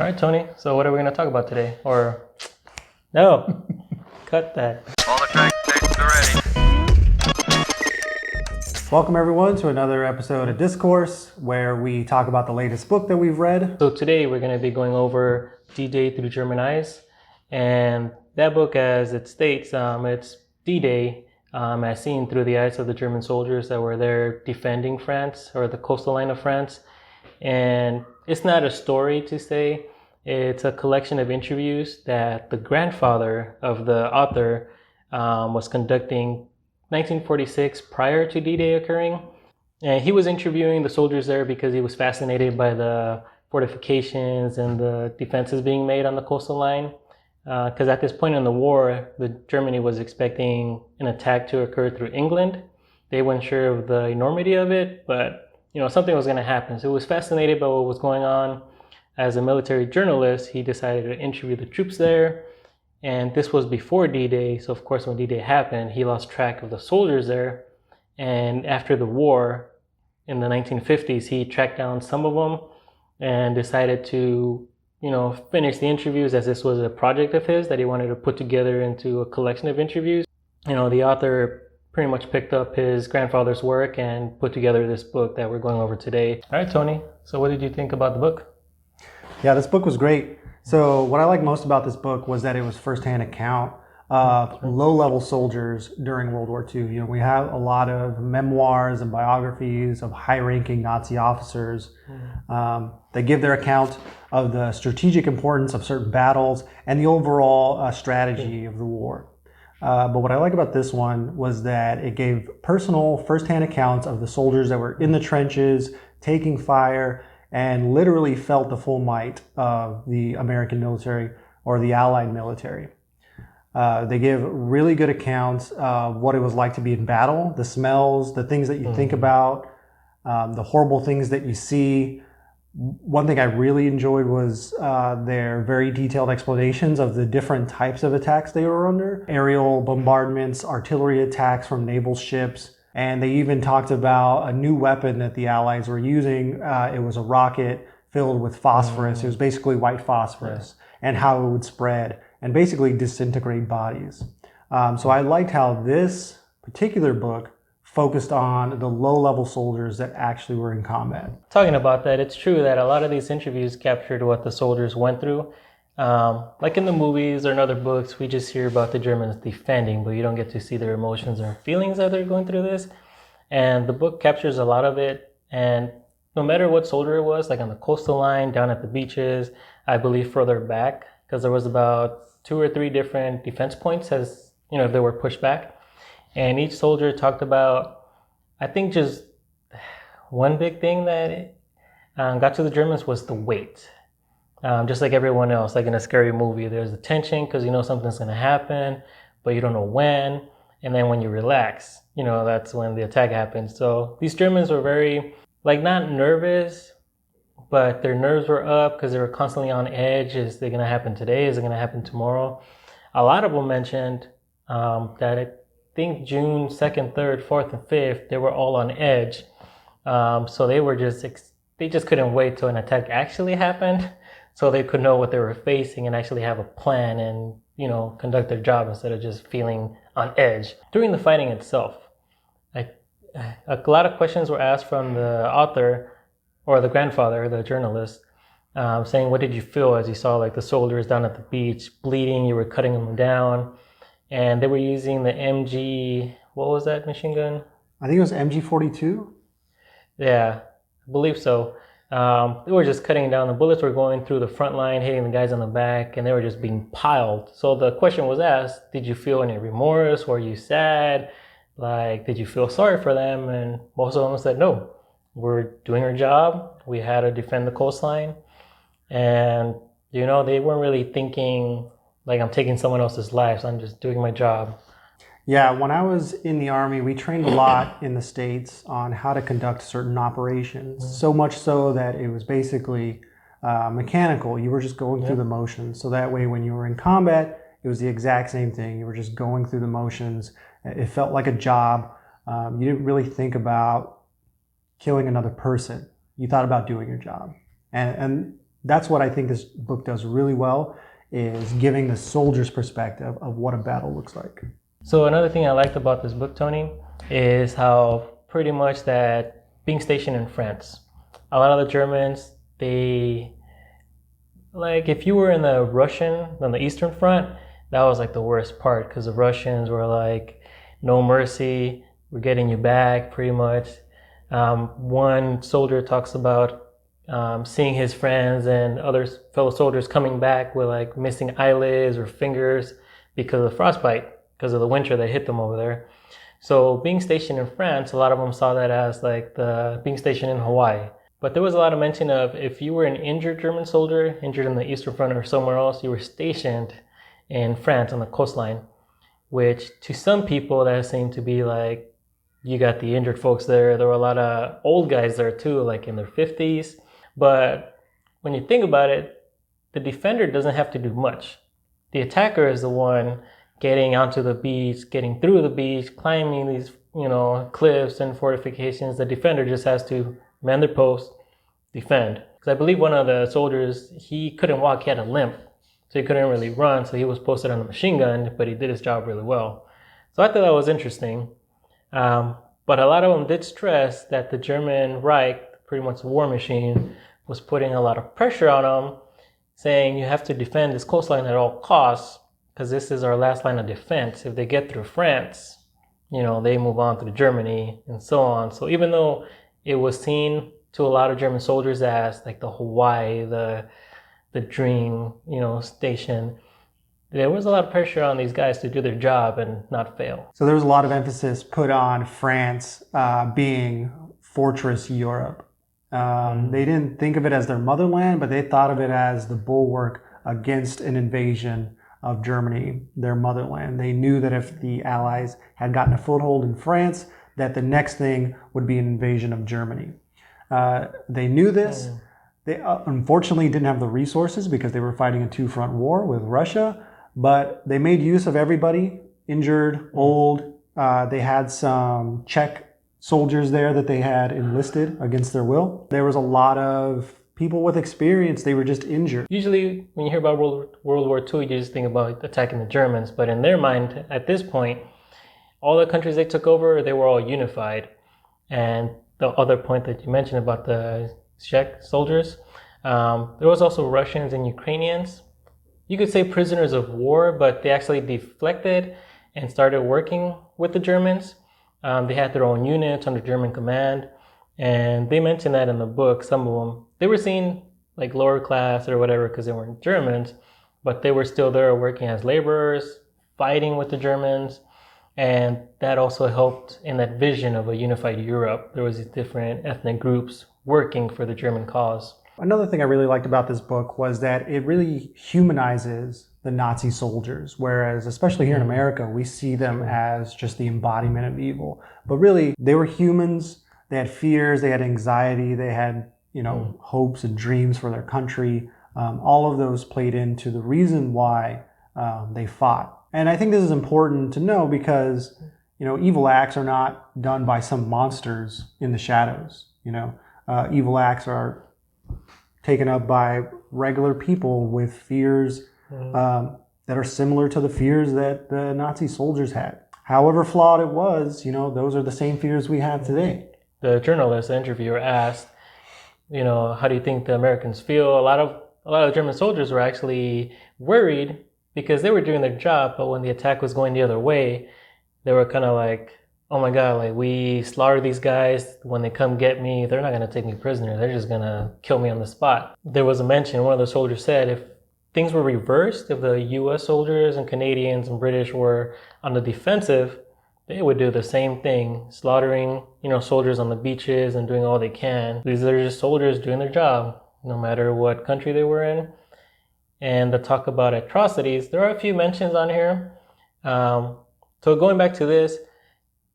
All right, Tony. So what are we going to talk about today? Or no, cut that. All the track tapes are ready. Welcome everyone to another episode of Discourse, where we talk about the latest book that we've read. So today we're going to be going over D-Day through German eyes, and that book, as it states, it's D-Day as seen through the eyes of the German soldiers that were there defending France or the coastal line of France. And it's not a story to say, it's a collection of interviews that the grandfather of the author was conducting 1946 prior to D-Day occurring. And he was interviewing the soldiers there because he was fascinated by the fortifications and the defenses being made on the coastal line. Because at this point in the war, Germany was expecting an attack to occur through England. They weren't sure of the enormity of it, but something was going to happen. So he was fascinated by what was going on. As a military journalist, he decided to interview the troops there. And this was before D-Day. So of course, when D-Day happened, he lost track of the soldiers there. And after the war in the 1950s, he tracked down some of them and decided to, finish the interviews, as this was a project of his that he wanted to put together into a collection of interviews. The author pretty much picked up his grandfather's work and put together this book that we're going over today. All right, Tony. So what did you think about the book? Yeah, this book was great. So what I liked most about this book was that it was firsthand account of low-level soldiers during World War II. We have a lot of memoirs and biographies of high-ranking Nazi officers. They give their account of the strategic importance of certain battles and the overall strategy of the war. But what I like about this one was that it gave personal, firsthand accounts of the soldiers that were in the trenches, taking fire, and literally felt the full might of the American military or the Allied military. They give really good accounts of what it was like to be in battle, the smells, the things that you think about, the horrible things that you see. One thing I really enjoyed was their very detailed explanations of the different types of attacks they were under. Aerial bombardments, artillery attacks from naval ships, and they even talked about a new weapon that the Allies were using. It was a rocket filled with phosphorus. It was basically white phosphorus, and how it would spread and basically disintegrate bodies. So I liked how this particular book focused on the low-level soldiers that actually were in combat. Talking about that, it's true that a lot of these interviews captured what the soldiers went through. Like in the movies or in other books, we just hear about the Germans defending, but you don't get to see their emotions or feelings as they're going through this. And the book captures a lot of it. And no matter what soldier it was, like on the coastal line, down at the beaches, I believe further back, because there was about 2 or 3 different defense points as, they were pushed back. And each soldier talked about, I think just one big thing that got to the Germans was the weight. Just like everyone else, like in a scary movie, there's the tension because something's going to happen, but you don't know when. And then when you relax, that's when the attack happens. So these Germans were very, not nervous, but their nerves were up because they were constantly on edge. Is it going to happen today? Is it going to happen tomorrow? A lot of them mentioned that I think June 2nd, 3rd, 4th, and 5th, they were all on edge. So they just couldn't wait till an attack actually happened so they could know what they were facing and actually have a plan and, conduct their job instead of just feeling on edge. During the fighting itself, a lot of questions were asked from the author or the grandfather, the journalist, saying, what did you feel as you saw the soldiers down at the beach bleeding, you were cutting them down, and they were using the MG, what was that machine gun? I think it was MG-42. Yeah, I believe so. They were just cutting down. The bullets were going through the front line, hitting the guys on the back, and they were just being piled. So the question was asked, did you feel any remorse? Were you sad? Did you feel sorry for them? And most of them said, no, we're doing our job. We had to defend the coastline. And, they weren't really thinking, I'm taking someone else's life, so I'm just doing my job. Yeah, when I was in the Army, we trained a lot in the States on how to conduct certain operations. So much so that it was basically mechanical. You were just going through the motions. So that way, when you were in combat, it was the exact same thing. You were just going through the motions. It felt like a job. You didn't really think about killing another person. You thought about doing your job. And That's what I think this book does really well, is giving the soldier's perspective of what a battle looks like. So another thing I liked about this book, Tony, is how pretty much that being stationed in France, a lot of the Germans, they, like if you were in the Russian, on the Eastern Front, that was like the worst part because the Russians were like, no mercy, we're getting you back pretty much. One soldier talks about seeing his friends and other fellow soldiers coming back with like missing eyelids or fingers because of frostbite, because of the winter that hit them over there. So being stationed in France, a lot of them saw that as like the being stationed in Hawaii. But there was a lot of mention of if you were an injured German soldier, injured in the Eastern Front or somewhere else, you were stationed in France on the coastline, which to some people that seemed to be like, you got the injured folks there. There were a lot of old guys there too, like in their 50s. But when you think about it, the defender doesn't have to do much. The attacker is the one getting onto the beach, getting through the beach, climbing these, cliffs and fortifications. The defender just has to man their post, defend. Because I believe one of the soldiers, he couldn't walk, he had a limp. So he couldn't really run, so he was posted on a machine gun, but he did his job really well. So I thought that was interesting. But a lot of them did stress that the German Reich, pretty much the war machine, was putting a lot of pressure on them, saying you have to defend this coastline at all costs, because this is our last line of defense. If they get through France, they move on to Germany and so on. So even though it was seen to a lot of German soldiers as like the Hawaii, the dream, station, there was a lot of pressure on these guys to do their job and not fail. So there was a lot of emphasis put on France being Fortress Europe. They didn't think of it as their motherland, but they thought of it as the bulwark against an invasion of Germany, their motherland. They knew that if the Allies had gotten a foothold in France, that the next thing would be an invasion of Germany. They knew this. They unfortunately didn't have the resources because they were fighting a two-front war with Russia, but they made use of everybody, injured, old. They had some Czech soldiers there that they had enlisted against their will. There was a lot of people with experience. They were just injured. Usually when you hear about World War II, you just think about attacking the Germans, but in their mind, at this point, all the countries they took over, they were all unified. And the other point that you mentioned about the Czech soldiers, there was also Russians and Ukrainians. You could say prisoners of war, but they actually deflected and started working with the Germans. They had their own units under German command. And they mentioned that in the book, some of them, they were seen like lower class or whatever because they weren't Germans, but they were still there working as laborers, fighting with the Germans. And that also helped in that vision of a unified Europe. There was these different ethnic groups working for the German cause. Another thing I really liked about this book was that it really humanizes the Nazi soldiers, whereas especially here in America, we see them as just the embodiment of evil. But really, they were humans. They had fears, they had anxiety, they had, hopes and dreams for their country. All of those played into the reason why they fought. And I think this is important to know because, evil acts are not done by some monsters in the shadows. Evil acts are taken up by regular people with fears that are similar to the fears that the Nazi soldiers had. However flawed it was, those are the same fears we have today. The journalist, the interviewer asked, how do you think the Americans feel? A lot of German soldiers were actually worried because they were doing their job, but when the attack was going the other way, they were kind of like, oh my God, like we slaughter these guys. When they come get me, they're not going to take me prisoner. They're just going to kill me on the spot. There was a mention, one of the soldiers said, if things were reversed, if the US soldiers and Canadians and British were on the defensive, they would do the same thing, slaughtering, soldiers on the beaches and doing all they can. These are just soldiers doing their job, no matter what country they were in. And the talk about atrocities, there are a few mentions on here. So going back to this,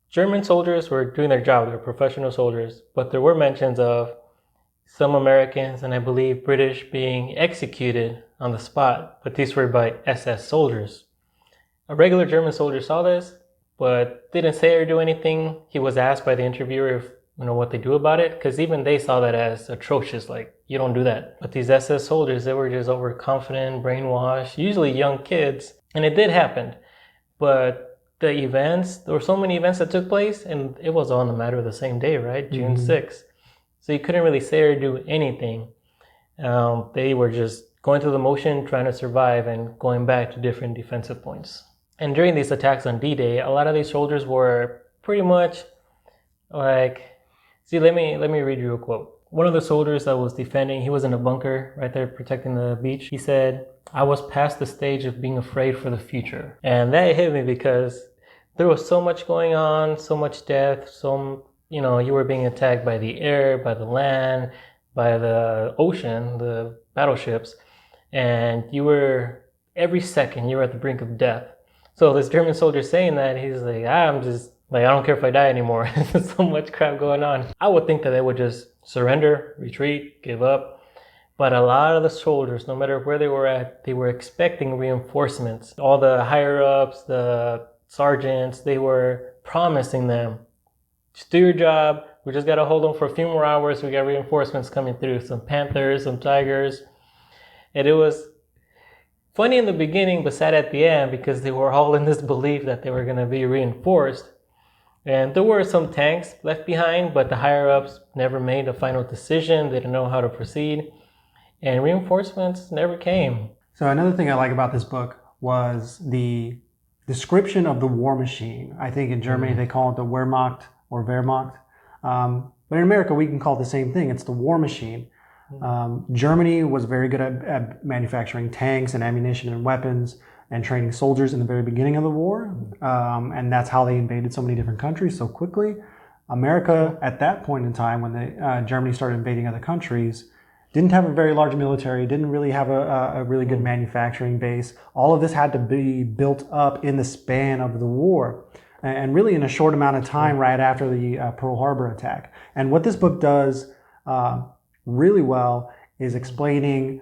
German soldiers were doing their job. They were professional soldiers, but there were mentions of some Americans and I believe British being executed on the spot, but these were by SS soldiers. A regular German soldier saw this, but didn't say or do anything. He was asked by the interviewer if, what they do about it, because even they saw that as atrocious. Like, you don't do that. But these SS soldiers, they were just overconfident, brainwashed, usually young kids. And it did happen. But the events, there were so many events that took place, and it was all in a matter of the same day, right? June 6th. So you couldn't really say or do anything. They were just going through the motion, trying to survive, and going back to different defensive points. And during these attacks on D-Day, a lot of these soldiers were pretty much like, see, let me read you a quote. One of the soldiers that was defending, he was in a bunker right there protecting the beach. He said, "I was past the stage of being afraid for the future." And that hit me because there was so much going on, so much death, you were being attacked by the air, by the land, by the ocean, the battleships, and every second you were at the brink of death. So this German soldier saying that, he's like, I'm just, like, I don't care if I die anymore. There's so much crap going on. I would think that they would just surrender, retreat, give up. But a lot of the soldiers, no matter where they were at, they were expecting reinforcements. All the higher-ups, the sergeants, they were promising them, just do your job. We just got to hold them for a few more hours. We got reinforcements coming through, some Panthers, some Tigers. And it was funny in the beginning, but sad at the end, because they were all in this belief that they were going to be reinforced. And there were some tanks left behind, but the higher-ups never made a final decision. They didn't know how to proceed. And reinforcements never came. So another thing I like about this book was the description of the war machine. I think in Germany they call it the Wehrmacht or Wehrmacht. But in America we can call it the same thing. It's the war machine. Germany was very good at manufacturing tanks and ammunition and weapons and training soldiers in the very beginning of the war. And that's how they invaded so many different countries so quickly. America, at that point in time, when Germany started invading other countries, didn't have a very large military, didn't really have a really good manufacturing base. All of this had to be built up in the span of the war, and really in a short amount of time right after the Pearl Harbor attack. And what this book does really well is explaining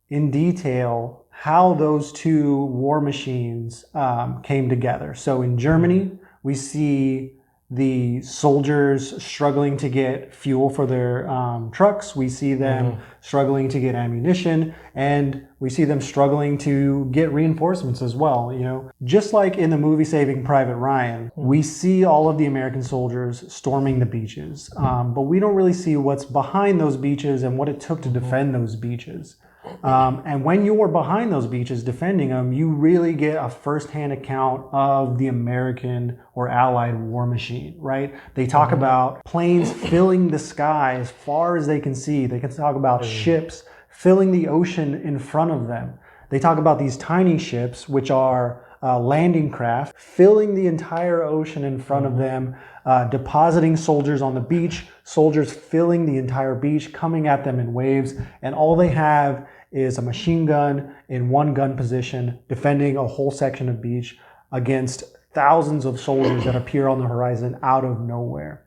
in detail how those two war machines came together. So in Germany, we see the soldiers struggling to get fuel for their trucks. We see them struggling to get ammunition, and we see them struggling to get reinforcements as well. Just like in the movie Saving Private Ryan, we see all of the American soldiers storming the beaches, but we don't really see what's behind those beaches and what it took to defend those beaches. And when you're behind those beaches defending them, you really get a firsthand account of the American or Allied war machine, right? They talk about planes filling the sky as far as they can see. They can talk about ships filling the ocean in front of them. They talk about these tiny ships, which are landing craft, filling the entire ocean in front of them, depositing soldiers on the beach, soldiers filling the entire beach, coming at them in waves, and all they have is a machine gun in one gun position, defending a whole section of beach against thousands of soldiers that appear on the horizon out of nowhere.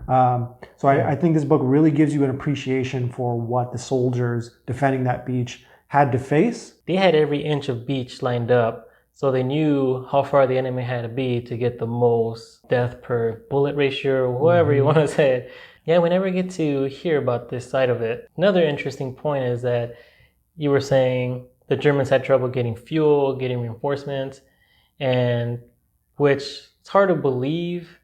So I think this book really gives you an appreciation for what the soldiers defending that beach had to face. They had every inch of beach lined up, so they knew how far the enemy had to be to get the most death per bullet ratio, or whatever you want to say it. Yeah, we never get to hear about this side of it. Another interesting point is that you were saying the Germans had trouble getting fuel, getting reinforcements, and which it's hard to believe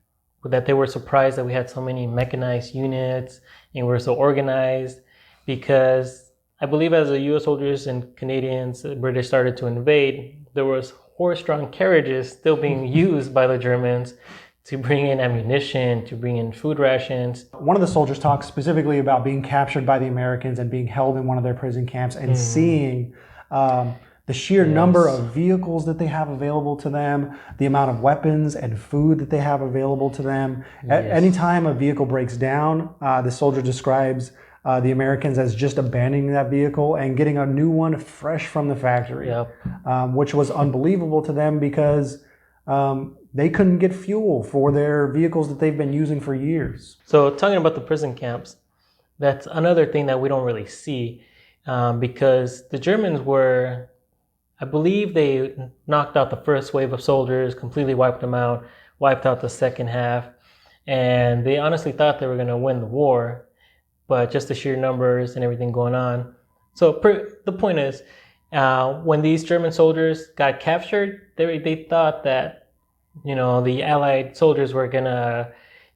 that they were surprised that we had so many mechanized units and we were so organized, because I believe as the US soldiers and Canadians, the British started to invade, there was horse-drawn carriages still being used by the Germans to bring in ammunition, to bring in food rations. One of the soldiers talks specifically about being captured by the Americans and being held in one of their prison camps and seeing the sheer number of vehicles that they have available to them, the amount of weapons and food that they have available to them. Anytime a vehicle breaks down, the soldier describes the Americans as just abandoning that vehicle and getting a new one fresh from the factory, which was unbelievable to them because they couldn't get fuel for their vehicles that they've been using for years. So talking about the prison camps, that's another thing that we don't really see, because the Germans were, I believe they knocked out the first wave of soldiers, completely wiped them out, wiped out the second half, and they honestly thought they were going to win the war. but just the sheer numbers and everything going on. So the point is, when these German soldiers got captured, they thought that, you know, the Allied soldiers were gonna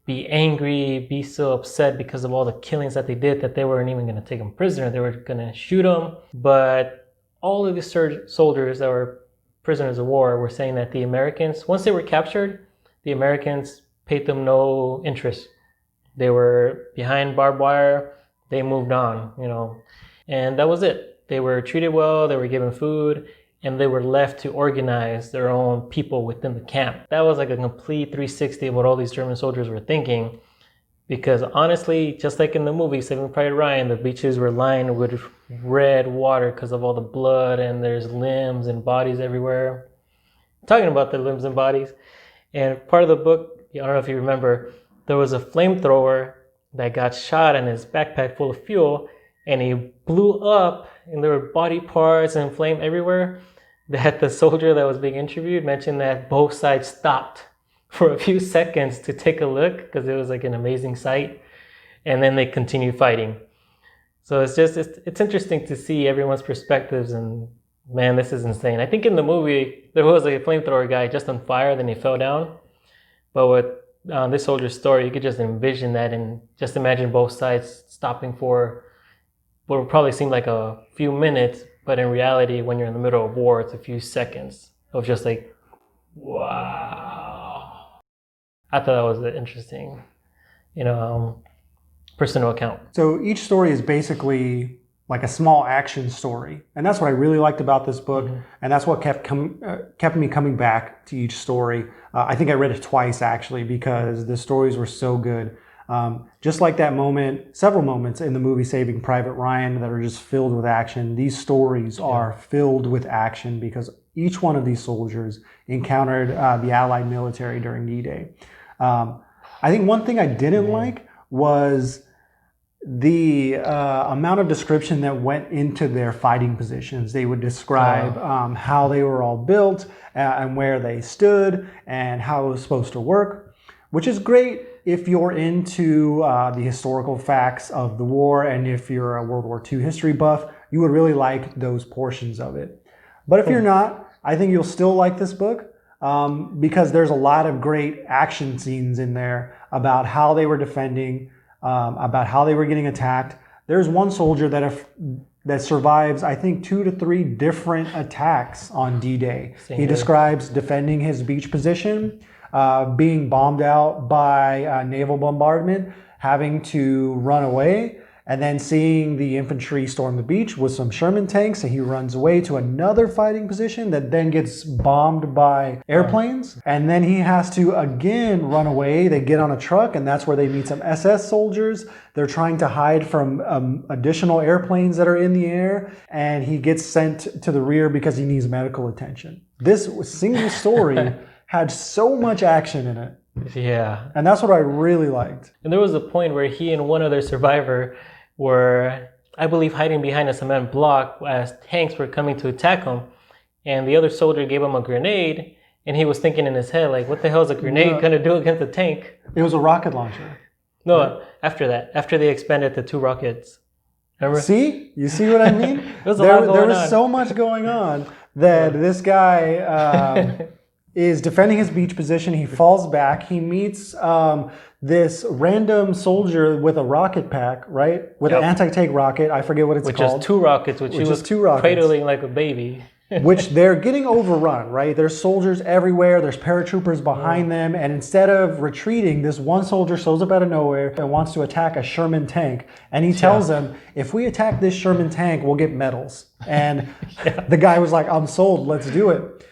be angry, be so upset because of all the killings that they did that they weren't even gonna take them prisoner. They were gonna shoot them. But all of the soldiers that were prisoners of war were saying that the Americans, once they were captured, the Americans paid them no interest. They were behind barbed wire. They moved on, you know, and that was it. They were treated well. They were given food, and they were left to organize their own people within the camp. That was like a complete 360 of what all these German soldiers were thinking. Because honestly, just like in the movie Saving Private Ryan, the beaches were lined with red water because of all the blood, and there's limbs and bodies everywhere. Talking about the limbs and bodies, and part of the book, I don't know if you remember, there was a flamethrower that got shot in his backpack full of fuel, and he blew up, and there were body parts and flame everywhere. That the soldier that was being interviewed mentioned that both sides stopped for a few seconds to take a look because it was like an amazing sight, and then they continued fighting. So it's interesting to see everyone's perspectives, and man, this is insane. I think in the movie there was a flamethrower guy just on fire, then he fell down. But with this soldier's story, you could just envision that and just imagine both sides stopping for what would probably seem like a few minutes, but in reality, when you're in the middle of war, it's a few seconds of just like, wow. I thought that was interesting, you know, personal account. So each story is basically like a small action story. And that's what I really liked about this book. Mm-hmm. And that's what kept me coming back to each story. I think I read it twice, actually, because the stories were so good. Just like that moment, several moments in the movie Saving Private Ryan that are just filled with action. These stories are filled with action because each one of these soldiers encountered the Allied military during D-Day. I think one thing I didn't like was the amount of description that went into their fighting positions. They would describe how they were all built and where they stood and how it was supposed to work, which is great if you're into the historical facts of the war, and if you're a World War II history buff, you would really like those portions of it. But if you're not, I think you'll still like this book because there's a lot of great action scenes in there about how they were defending, about how they were getting attacked. There's one soldier that survives, I think, 2 to 3 different attacks on D-Day. He describes defending his beach position, being bombed out by naval bombardment, having to run away, and then seeing the infantry storm the beach with some Sherman tanks, and he runs away to another fighting position that then gets bombed by airplanes, and then he has to again run away. They get on a truck, and that's where they meet some SS soldiers. They're trying to hide from additional airplanes that are in the air, and he gets sent to the rear because he needs medical attention. This single story had so much action in it. Yeah. And that's what I really liked. And there was a point where he and one other survivor were, I believe, hiding behind a cement block as tanks were coming to attack him. And the other soldier gave him a grenade, and he was thinking in his head, like, what the hell is a grenade going to do against a tank? It was a rocket launcher. No, right? After that, after they expanded the 2 rockets. Remember? See? You see what I mean? There was so much going on that this guy is defending his beach position. He falls back. He meets this random soldier with a rocket pack, right? With an anti-tank rocket. I forget what it's called. Which is 2 rockets, which he was cradling like a baby. Which they're getting overrun, right? There's soldiers everywhere. There's paratroopers behind them. And instead of retreating, this one soldier shows up out of nowhere and wants to attack a Sherman tank. And he tells them, if we attack this Sherman tank, we'll get medals. And the guy was like, I'm sold. Let's do it.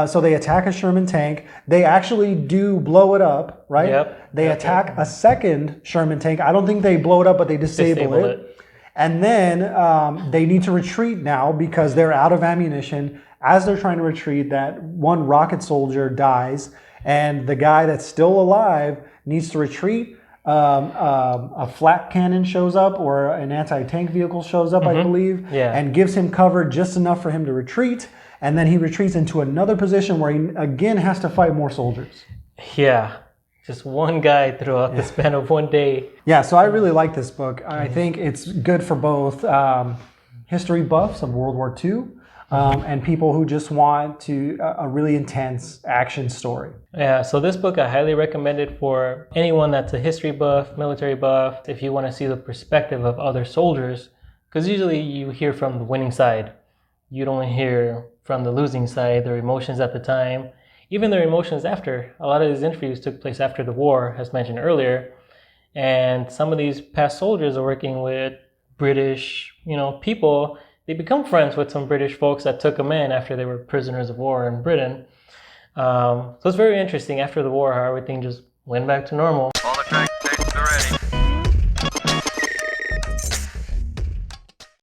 So they attack a Sherman tank. They actually do blow it up, right? Yep. They attack a second Sherman tank. I don't think they blow it up, but they disable it. And then they need to retreat now because they're out of ammunition. As they're trying to retreat, that one rocket soldier dies, and the guy that's still alive needs to retreat. A flak cannon shows up, or an anti-tank vehicle shows up, I believe, and gives him cover just enough for him to retreat. And then he retreats into another position where he again has to fight more soldiers. Yeah. Just one guy throughout the span of one day. Yeah, so I really like this book. I think it's good for both history buffs of World War II and people who just want a really intense action story. Yeah, so this book I highly recommend it for anyone that's a history buff, military buff, if you want to see the perspective of other soldiers, because usually you hear from the winning side. You don't hear from the losing side, their emotions at the time, even their emotions after. A lot of these interviews took place after the war, as mentioned earlier, and some of these past soldiers are working with British, people. They become friends with some British folks that took them in after they were prisoners of war in Britain. So it's very interesting after the war how everything just went back to normal.